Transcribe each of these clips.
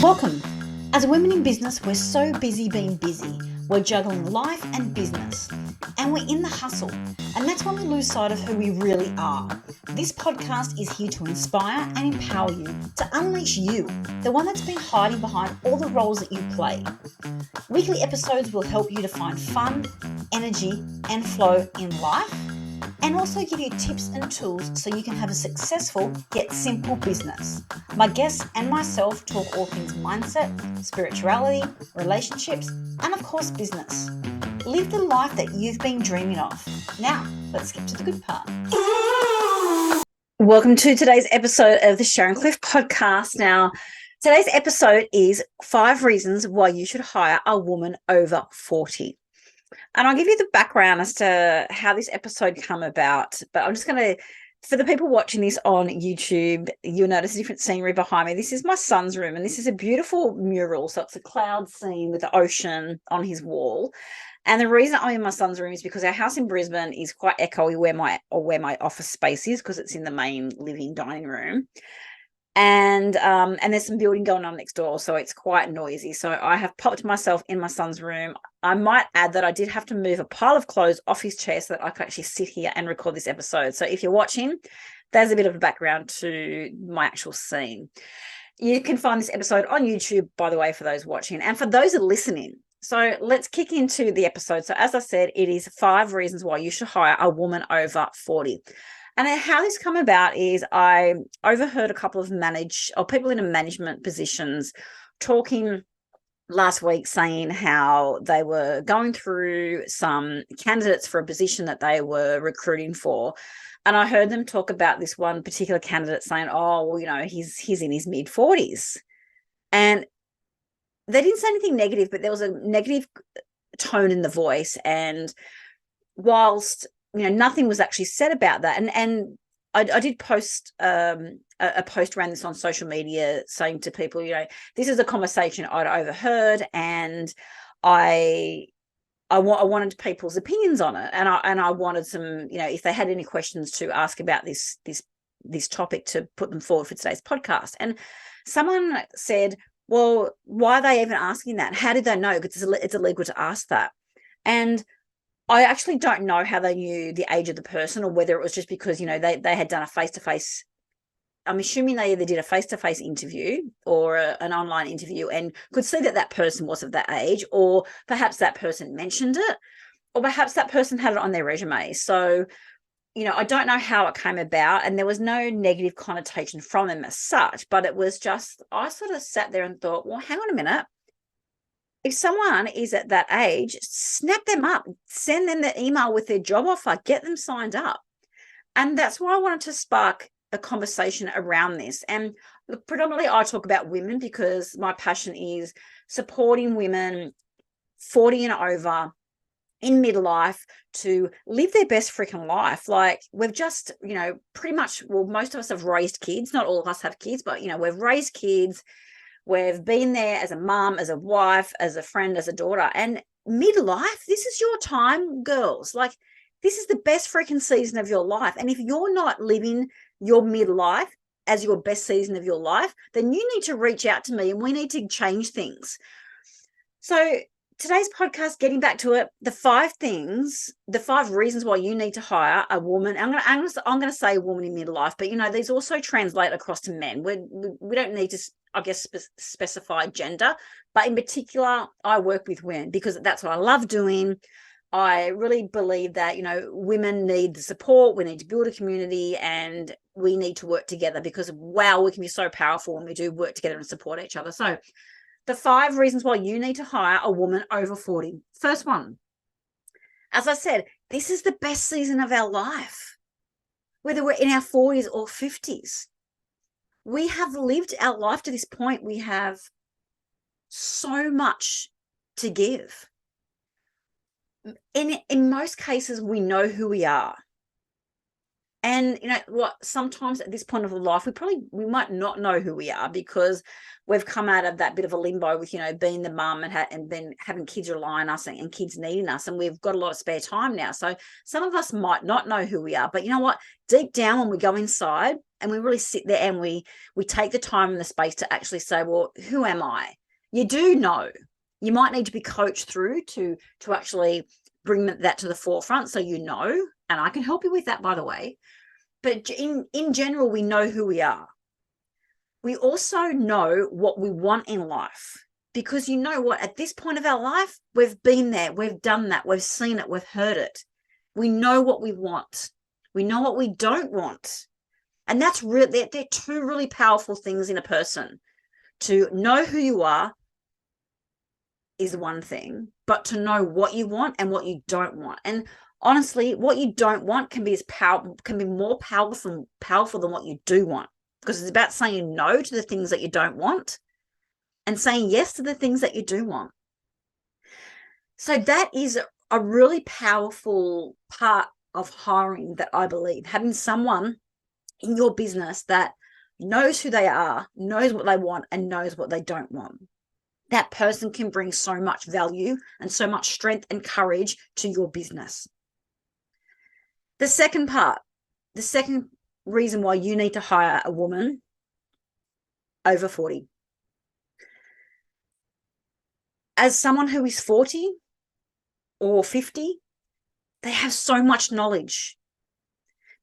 Welcome. As women in business, we're so busy being busy. We're juggling life and business, and we're in the hustle. And that's when we lose sight of who we really are. This podcast is here to inspire and empower you to unleash you, the one that's been hiding behind all the roles that you play. Weekly episodes will help you to find fun, energy, and flow in life, and also give you tips and tools so you can have a successful yet simple business. My guests and myself talk all things mindset, spirituality, relationships, and of course business. Live the life that you've been dreaming of. Now, let's get to the good part. Welcome to today's episode of the Sharon Cliff podcast. Now, today's episode is 5 reasons why you should hire a woman over 40. And I'll give you the background as to how this episode came about. But I'm just going to, for the people watching this on YouTube, you'll notice a different scenery behind me. This is my son's room, and this is a beautiful mural. So it's a cloud scene with the ocean on his wall. And the reason I'm in my son's room is because our house in Brisbane is quite echoey where my office space is, because it's in the main living dining room. And there's some building going on next door, so it's quite noisy. So I have popped myself in my son's room. I might add that I did have to move a pile of clothes off his chair so that I could actually sit here and record this episode. So if you're watching, there's a bit of a background to my actual scene. You can find this episode on YouTube, by the way, for those watching, and for those that are listening. So let's kick into the episode. So as I said, it is 5 reasons why you should hire a woman over 40. And how this come about is I overheard a couple of people in management positions talking last week, saying how they were going through some candidates for a position that they were recruiting for. And I heard them talk about this one particular candidate saying, oh, well, you know, he's in his mid-40s. And they didn't say anything negative, but there was a negative tone in the voice. And whilst nothing was actually said about that. And I did post a post around this on social media saying to people, this is a conversation I'd overheard, and I wanted people's opinions on it. And I wanted some, if they had any questions to ask about this topic, to put them forward for today's podcast. And someone said, well, why are they even asking that? How did they know? Because it's illegal to ask that. And I actually don't know how they knew the age of the person, or whether it was just because, they had done a face-to-face. I'm assuming they either did a face-to-face interview or an online interview and could see that person was of that age, or perhaps that person mentioned it, or perhaps that person had it on their resume. So, I don't know how it came about, and there was no negative connotation from them as such, but it was just, I sort of sat there and thought, well, hang on a minute. If someone is at that age, snap them up, send them the email with their job offer, get them signed up. And that's why I wanted to spark a conversation around this. And predominantly I talk about women because my passion is supporting women 40 and over in midlife to live their best freaking life. Like, we've just, pretty much, well, most of us have raised kids. Not all of us have kids, but, we've raised kids. We've been there as a mom, as a wife, as a friend, as a daughter. And midlife, this is your time, girls. Like, this is the best freaking season of your life. And if you're not living your midlife as your best season of your life, then you need to reach out to me and we need to change things. So today's podcast, getting back to it, the 5 reasons why you need to hire a woman. I'm going to say a woman in midlife, but these also translate across to men. We don't need to, I guess, specify gender, but in particular, I work with women because that's what I love doing. I really believe that, women need the support. We need to build a community, and we need to work together because, wow, we can be so powerful when we do work together and support each other. So the 5 reasons why you need to hire a woman over 40. First one, as I said, this is the best season of our life, whether we're in our 40s or 50s. We have lived our life to this point. We have so much to give. In most cases, we know who we are. And you know what? Sometimes at this point of life, we might not know who we are because we've come out of that bit of a limbo with, you know, being the mum and then having kids rely on us and kids needing us, and we've got a lot of spare time now. So some of us might not know who we are, but you know what? Deep down, when we go inside and we really sit there and we take the time and the space to actually say, well, who am I? You do know. You might need to be coached through to actually bring that to the forefront, so you know. And I can help you with that, by the way. But in general, we know who we are. We also know what we want in life, because you know what? At this point of our life, we've been there, we've done that, we've seen it, we've heard it. We know what we want. We know what we don't want. And that's really, they're two really powerful things in a person. To know who you are is one thing, but to know what you want and what you don't want. And honestly, what you don't want can be more powerful than what you do want, because it's about saying no to the things that you don't want and saying yes to the things that you do want. So that is a really powerful part of hiring, that I believe, having someone in your business that knows who they are, knows what they want, and knows what they don't want. That person can bring so much value and so much strength and courage to your business. The second reason why you need to hire a woman over 40. As someone who is 40 or 50, they have so much knowledge.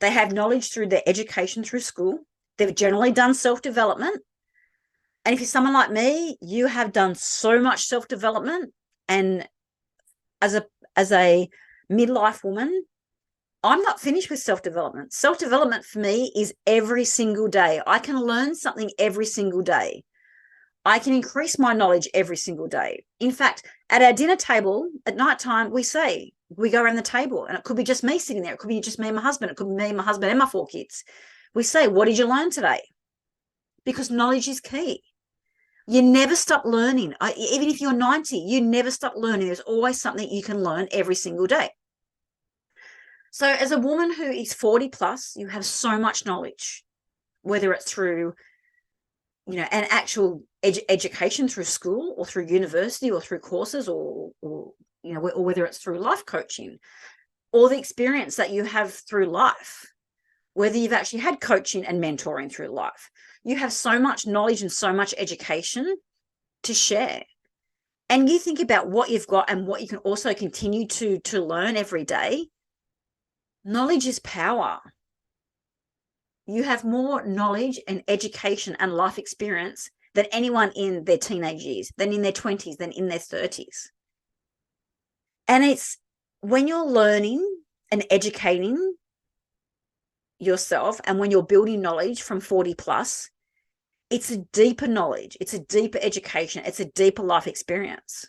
They have knowledge through their education through school. They've generally done self-development. And if you're someone like me, you have done so much self-development. And as a midlife woman, I'm not finished with self-development. Self-development for me is every single day. I can learn something every single day. I can increase my knowledge every single day. In fact, at our dinner table at nighttime, we go around the table, and it could be just me sitting there. It could be just me and my husband. It could be me and my husband and my 4 kids. We say, what did you learn today? Because knowledge is key. You never stop learning. Even if you're 90, you never stop learning. There's always something you can learn every single day. So as a woman who is 40 plus, you have so much knowledge, whether it's through, you know, an actual education through school or through university or through courses or you know, or whether it's through life coaching, or the experience that you have through life, whether you've actually had coaching and mentoring through life. You have so much knowledge and so much education to share. And you think about what you've got and what you can also continue to learn every day. Knowledge is power. You have more knowledge and education and life experience than anyone in their teenage years, than in their 20s, than in their 30s. And it's when you're learning and educating yourself, and when you're building knowledge from 40 plus, it's a deeper knowledge, it's a deeper education, it's a deeper life experience.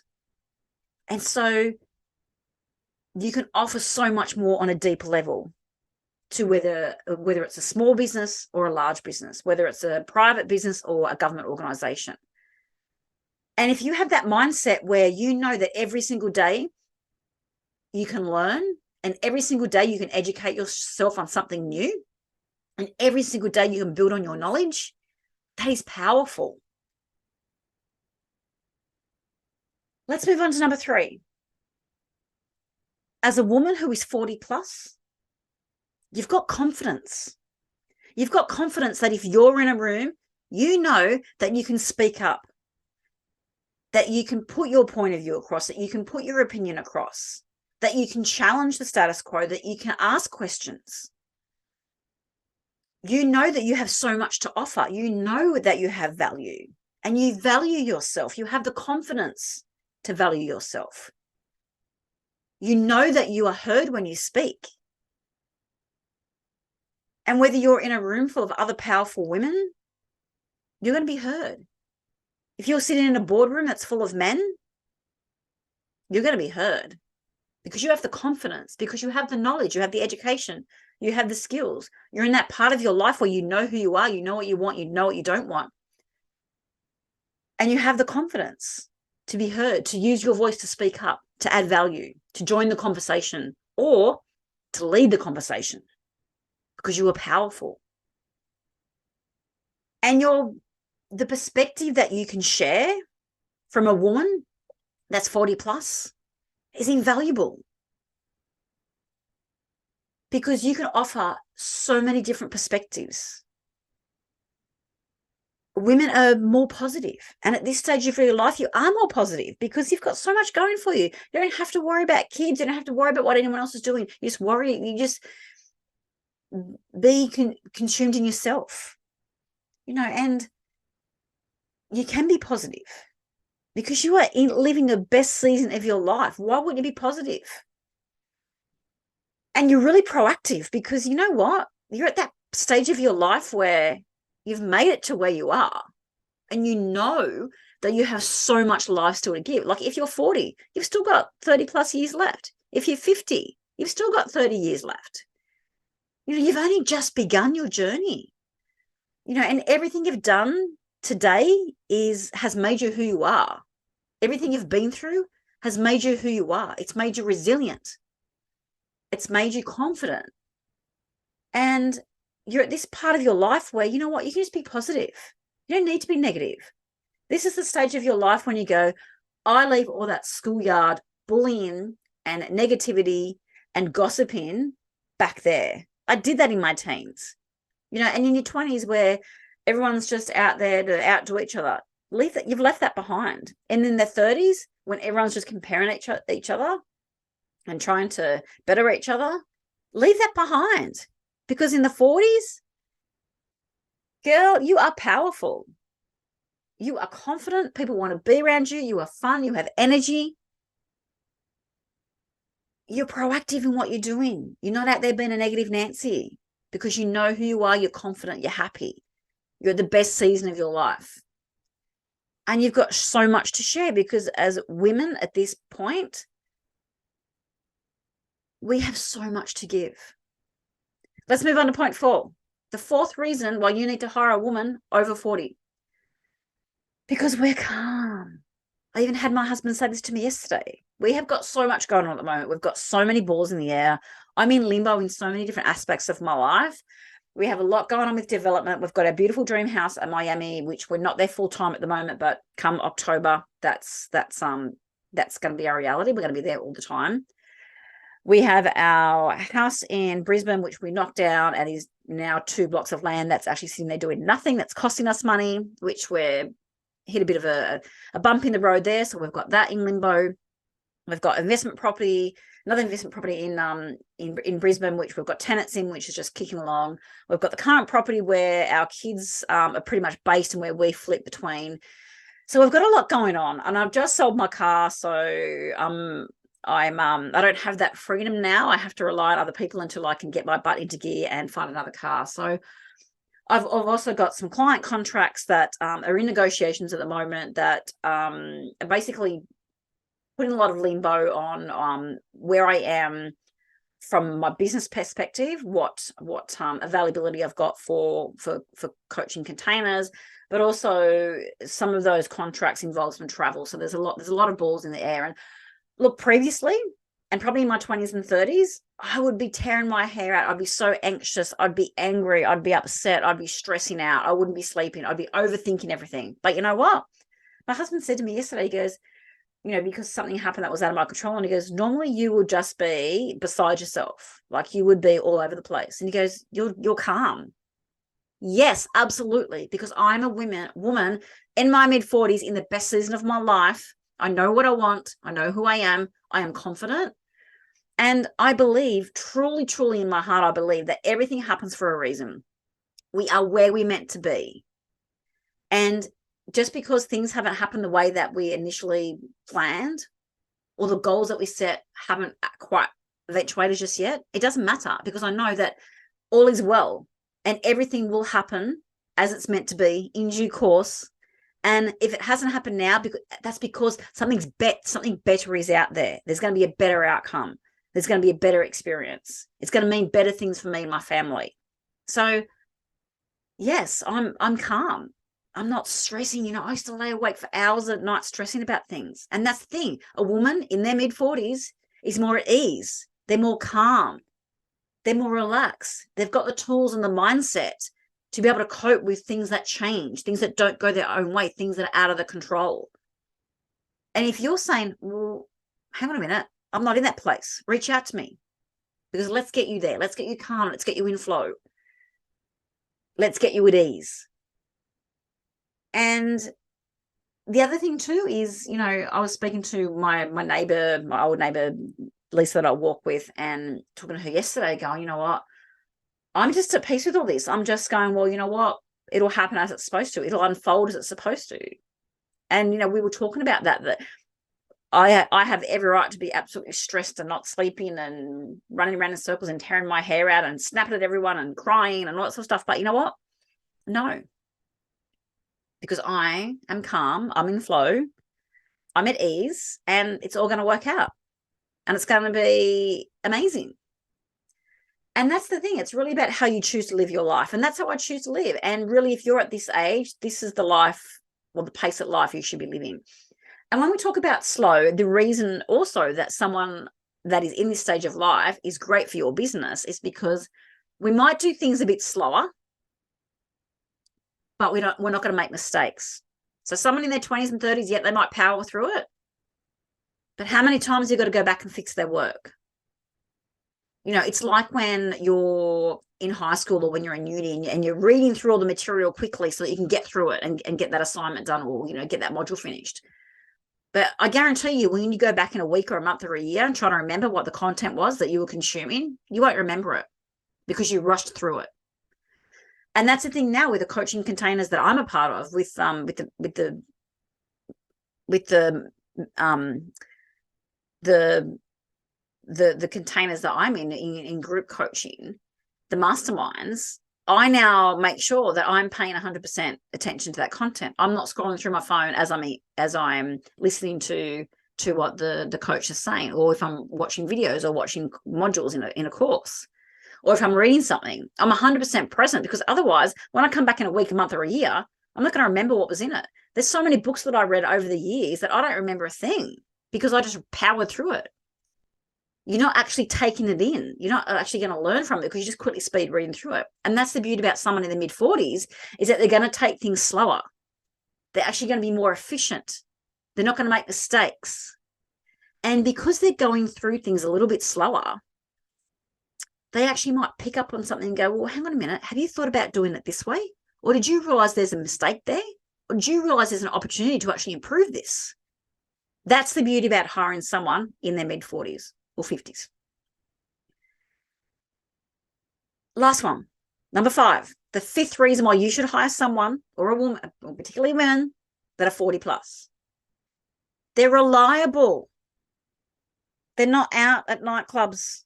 And so you can offer so much more on a deeper level to whether it's a small business or a large business, whether it's a private business or a government organization. And if you have that mindset where you know that every single day you can learn, and every single day you can educate yourself on something new, and every single day you can build on your knowledge, that is powerful. Let's move on to number 3. As a woman who is 40 plus, you've got confidence. You've got confidence that if you're in a room, you know that you can speak up, that you can put your point of view across, that you can put your opinion across, that you can challenge the status quo, that you can ask questions. You know that you have so much to offer. You know that you have value, and you value yourself. You have the confidence to value yourself. You know that you are heard when you speak. And whether you're in a room full of other powerful women, you're going to be heard. If you're sitting in a boardroom that's full of men, you're going to be heard, because you have the confidence, because you have the knowledge, you have the education, you have the skills. You're in that part of your life where you know who you are, you know what you want, you know what you don't want. And you have the confidence to be heard, to use your voice to speak up, to add value, to join the conversation, or to lead the conversation. because you are powerful. And the perspective that you can share from a woman that's 40 plus is invaluable, because you can offer so many different perspectives. Women are more positive, and at this stage of your life, you are more positive because you've got so much going for you. You don't have to worry about kids. You don't have to worry about what anyone else is doing. You just be consumed in yourself, and you can be positive because you are living the best season of your life. Why wouldn't you be positive? And you're really proactive because you know what? You're at that stage of your life where you've made it to where you are, and you know that you have so much life still to give. Like if you're 40, you've still got 30 plus years left. If you're 50, you've still got 30 years left. You've only just begun your journey, and everything you've done today has made you who you are. Everything you've been through has made you who you are. It's made you resilient. It's made you confident. And you're at this part of your life where, you know what, you can just be positive. You don't need to be negative. This is the stage of your life when you go, I leave all that schoolyard bullying and negativity and gossiping back there. I did that in my teens, and in your 20s where everyone's just out there to outdo each other. You've left that behind. And in their 30s, when everyone's just comparing each other and trying to better each other, leave that behind. Because in the 40s, girl, you are powerful. You are confident. People want to be around you. You are fun. You have energy. You're proactive in what you're doing. You're not out there being a negative Nancy because you know who you are. You're confident. You're happy. You're at the best season of your life. And you've got so much to share because as women at this point, we have so much to give. Let's move on to point 4. The 4th reason why you need to hire a woman over 40. Because we're calm. I even had my husband say this to me yesterday. We have got so much going on at the moment. We've got so many balls in the air. I'm in limbo in so many different aspects of my life. We have a lot going on with development. We've got our beautiful dream house at Miami, which we're not there full time at the moment, but come October, that's going to be our reality. We're going to be there all the time. We have our house in Brisbane, which we knocked down and is now 2 blocks of land that's actually sitting there doing nothing. That's costing us money, which we're hit a bit of a bump in the road there. So we've got that in limbo. We've got another investment property in Brisbane, which we've got tenants in, which is just kicking along. We've got the current property where our kids are pretty much based and where we flip between. So we've got a lot going on, and I've just sold my car, so I don't have that freedom now. I have to rely on other people until I can get my butt into gear and find another car. So I've also got some client contracts that are in negotiations at the moment that are basically putting a lot of limbo on where I am from my business perspective, what availability I've got for coaching containers, but also some of those contracts involve some travel. So there's a lot of balls in the air. And look, previously, and probably in my 20s and 30s, I would be tearing my hair out. I'd be so anxious. I'd be angry. I'd be upset. I'd be stressing out. I wouldn't be sleeping. I'd be overthinking everything. But you know what? My husband said to me yesterday, he goes, because something happened that was out of my control. And he goes, normally you would just be beside yourself. Like you would be all over the place. And he goes, you're calm. Yes, absolutely. Because I'm a woman in my mid-40s in the best season of my life. I know what I want. I know who I am. I am confident. And I believe, truly, truly in my heart, I believe that everything happens for a reason. We are where we're meant to be. And just because things haven't happened the way that we initially planned, or the goals that we set haven't quite eventuated just yet, it doesn't matter, because I know that all is well and everything will happen as it's meant to be in due course. And if it hasn't happened now, that's because something better is out there. There's going to be a better outcome. There's going to be a better experience. It's going to mean better things for me and my family. So yes, I'm calm. I'm not stressing. I used to lay awake for hours at night stressing about things. And that's the thing. A woman in their mid-40s is more at ease. They're more calm. They're more relaxed. They've got the tools and the mindset to be able to cope with things that change, things that don't go their own way, things that are out of the control. And if you're saying, well, hang on a minute, I'm not in that place, reach out to me, because let's get you there. Let's get you calm. Let's get you in flow. Let's get you at ease. And the other thing too is, I was speaking to my neighbor, my old neighbor, Lisa, that I walk with, and talking to her yesterday, going, you know what? I'm just at peace with all this. I'm just going, well, you know what? It'll happen as it's supposed to. It'll unfold as it's supposed to. And, we were talking about that I have every right to be absolutely stressed and not sleeping and running around in circles and tearing my hair out and snapping at everyone and crying and all that sort of stuff. But you know what? No. Because I am calm. I'm in flow. I'm at ease, and it's all going to work out. And it's going to be amazing. And that's the thing. It's really about how you choose to live your life. And that's how I choose to live. And really, if you're at this age, this is the life, or the pace of life you should be living. And when we talk about slow, the reason also that someone that is in this stage of life is great for your business is because we might do things a bit slower, but we're not going to make mistakes. So someone in their 20s and 30s, yet they might power through it. But how many times have you got to go back and fix their work? It's like when you're in high school or when you're in uni and you're reading through all the material quickly so that you can get through it and get that assignment done, or, get that module finished. But I guarantee you, when you go back in a week or a month or a year and try to remember what the content was that you were consuming, you won't remember it because you rushed through it. And that's the thing now with the coaching containers that I'm a part of, with the containers that I'm in group coaching, the masterminds. I now make sure that I'm paying 100% attention to that content. I'm not scrolling through my phone as I'm listening to what the coach is saying, or if I'm watching videos or watching modules in a course, or if I'm reading something. I'm 100% present, because otherwise, when I come back in a week, a month, or a year, I'm not going to remember what was in it. There's so many books that I read over the years that I don't remember a thing because I just powered through it. You're not actually taking it in. You're not actually going to learn from it because you just quickly speed reading through it. And that's the beauty about someone in the mid-40s, is that they're going to take things slower. They're actually going to be more efficient. They're not going to make mistakes. And because they're going through things a little bit slower, they actually might pick up on something and go, well, hang on a minute. Have you thought about doing it this way? Or did you realize there's a mistake there? Or did you realize there's an opportunity to actually improve this? That's the beauty about hiring someone in their mid-40s. Or 50s. Last one, number 5. The 5th reason why you should hire someone, or a woman, or particularly women, that are 40 plus. They're reliable. They're not out at nightclubs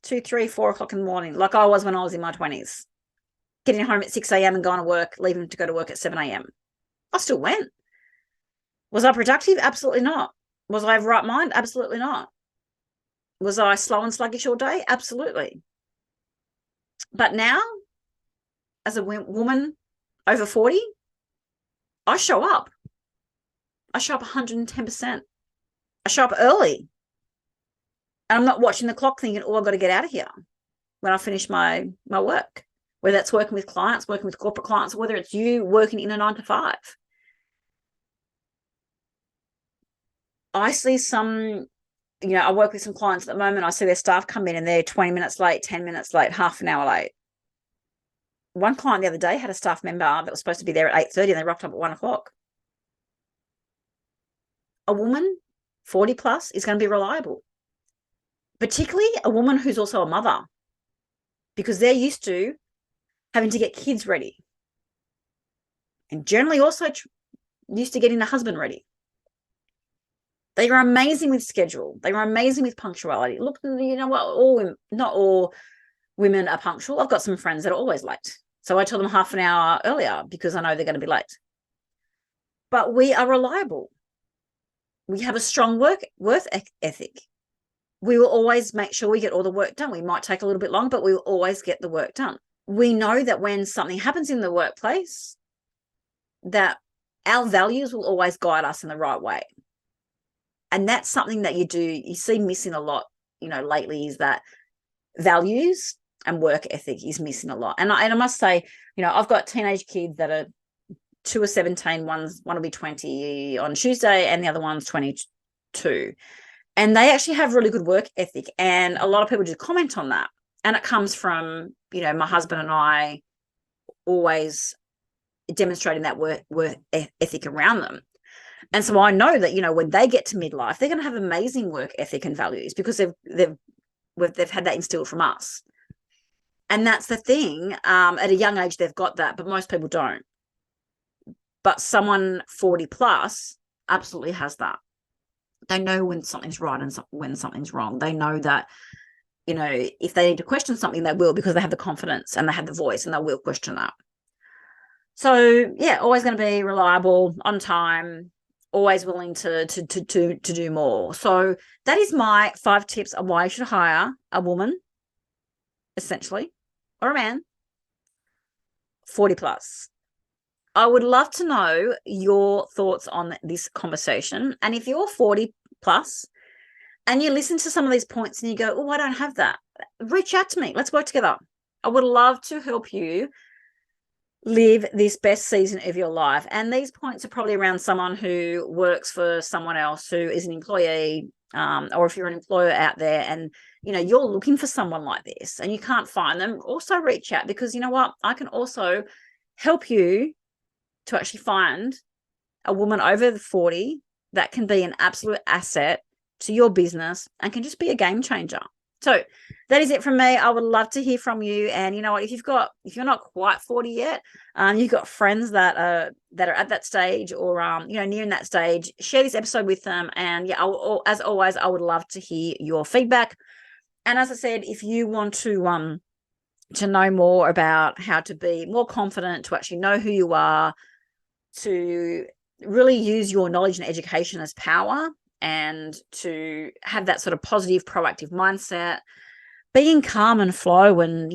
2, 3, 4 o'clock in the morning like I was when I was in my 20s, getting home at 6 a.m. and going to work, leaving to go to work at 7 a.m. I still went. Was I productive? Absolutely not. Was I of right mind? Absolutely not. Was I slow and sluggish all day? Absolutely. But now, as a woman over 40, I show up. I show up 110%. I show up early. And I'm not watching the clock thinking, oh, I've got to get out of here when I finish my work, whether that's working with clients, working with corporate clients, whether it's you working in a 9 to 5. I see some... I work with some clients at the moment. I see their staff come in and they're 20 minutes late, 10 minutes late, half an hour late. One client the other day had a staff member that was supposed to be there at 8:30 and they rocked up at 1 o'clock. A woman, 40 plus, is going to be reliable, particularly a woman who's also a mother, because they're used to having to get kids ready and generally also used to getting the husband ready. They are amazing with schedule. They are amazing with punctuality. Look, you know what? Not all women are punctual. I've got some friends that are always late. So I tell them half an hour earlier because I know they're going to be late. But we are reliable. We have a strong work ethic. We will always make sure we get all the work done. We might take a little bit long, but we will always get the work done. We know that when something happens in the workplace, that our values will always guide us in the right way. And that's something that you see missing a lot, lately, is that values and work ethic is missing a lot. And I must say, I've got teenage kids that are 2 are 17, one will be 20 on Tuesday, and the other one's 22. And they actually have really good work ethic. And a lot of people do comment on that. And it comes from, my husband and I always demonstrating that work ethic around them. And so I know that, when they get to midlife, they're going to have amazing work ethic and values because they've had that instilled from us. And that's the thing. At a young age, they've got that, but most people don't. But someone 40 plus absolutely has that. They know when something's right and when something's wrong. They know that, if they need to question something, they will, because they have the confidence and they have the voice and they will question that. So yeah, always going to be reliable, on time, always willing to do more. So that is my 5 tips on why you should hire a woman, essentially, or a man, 40 plus. I would love to know your thoughts on this conversation. And if you're 40 plus and you listen to some of these points and you go, oh, I don't have that, reach out to me. Let's work together. I would love to help you live this best season of your life. And these points are probably around someone who works for someone else who is an employee, or if you're an employer out there and, you're looking for someone like this and you can't find them, also reach out, because you know what? I can also help you to actually find a woman over 40 that can be an absolute asset to your business and can just be a game changer. So that is it from me. I would love to hear from you. And you know what, if you're not quite 40 yet, you've got friends that are at that stage or nearing that stage, share this episode with them. And yeah, as always, I would love to hear your feedback. And as I said, if you want to know more about how to be more confident, to actually know who you are, to really use your knowledge and education as power, and to have that sort of positive, proactive mindset, being calm and flow, and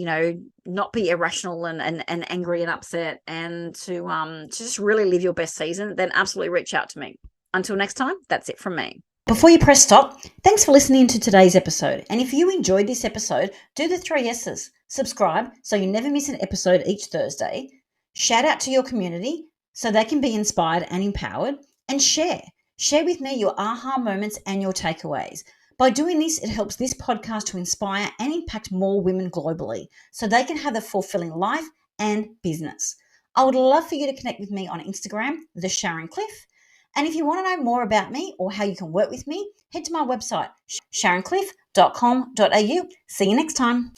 not be irrational and angry and upset, and to just really live your best season, then absolutely reach out to me. Until next time, that's it from me. Before you press stop, thanks for listening to today's episode. And if you enjoyed this episode, do the 3 S's. Subscribe so you never miss an episode each Thursday. Shout out to your community so they can be inspired and empowered. And share with me your aha moments and your takeaways. By doing this, it helps this podcast to inspire and impact more women globally so they can have a fulfilling life and business. I would love for you to connect with me on Instagram, The Sharon Cliff. And if you want to know more about me or how you can work with me, head to my website, sharoncliff.com.au. See you next time.